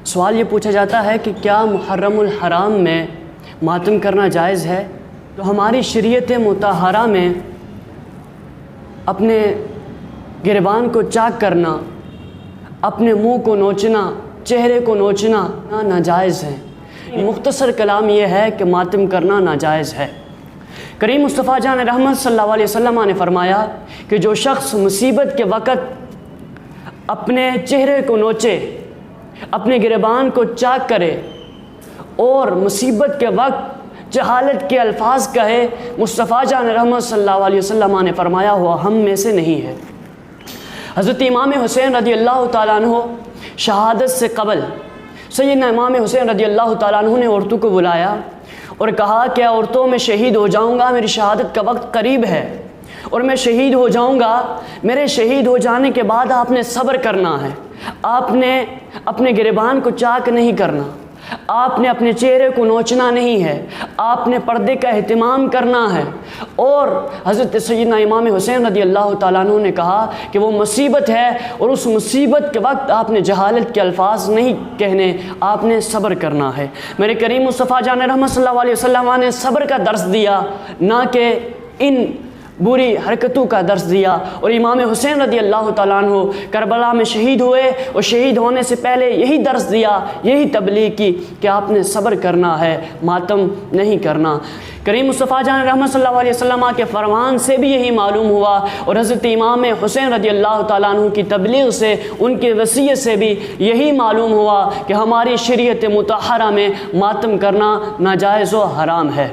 سوال یہ پوچھا جاتا ہے کہ کیا محرم الحرام میں ماتم کرنا جائز ہے؟ تو ہماری شریعت مطہرہ میں اپنے گریبان کو چاک کرنا، اپنے منہ کو نوچنا، چہرے کو نوچنا ناجائز ہے۔ مختصر کلام یہ ہے کہ ماتم کرنا ناجائز ہے۔ کریم مصطفیٰ جان رحمت صلی اللہ علیہ وسلم نے فرمایا کہ جو شخص مصیبت کے وقت اپنے چہرے کو نوچے، اپنے گریبان کو چاک کرے اور مصیبت کے وقت جہالت کے الفاظ کہے، مصطفیٰ جان رحمت صلی اللہ علیہ وسلم نے فرمایا ہوا ہم میں سے نہیں ہے۔ حضرت امام حسین رضی اللہ تعالیٰ عنہ شہادت سے قبل سیدنا امام حسین رضی اللہ تعالیٰ عنہ نے عورتوں کو بلایا اور کہا کہ عورتوں میں شہید ہو جاؤں گا، میری شہادت کا وقت قریب ہے اور میں شہید ہو جاؤں گا۔ میرے شہید ہو جانے کے بعد آپ نے صبر کرنا ہے، آپ نے اپنے گریبان کو چاک نہیں کرنا، آپ نے اپنے چہرے کو نوچنا نہیں ہے، آپ نے پردے کا اہتمام کرنا ہے۔ اور حضرت سیدنا امام حسین رضی اللہ تعالیٰ عنہ نے کہا کہ وہ مصیبت ہے اور اس مصیبت کے وقت آپ نے جہالت کے الفاظ نہیں کہنے، آپ نے صبر کرنا ہے۔ میرے کریم مصطفیٰ جان رحمت صلی اللہ علیہ وسلم نے صبر کا درس دیا، نہ کہ ان بری حرکتوں کا درس دیا۔ اور امام حسین رضی اللہ تعالیٰ عنہ کربلا میں شہید ہوئے اور شہید ہونے سے پہلے یہی درس دیا، یہی تبلیغ کی کہ آپ نے صبر کرنا ہے، ماتم نہیں کرنا۔ کریم مصطفیٰ جان رحمت صلی اللہ علیہ وسلم کے فرمان سے بھی یہی معلوم ہوا اور حضرت امام حسین رضی اللہ تعالیٰ عنہ کی تبلیغ سے، ان کی وصیت سے بھی یہی معلوم ہوا کہ ہماری شریعت مطہرہ میں ماتم کرنا ناجائز و حرام ہے۔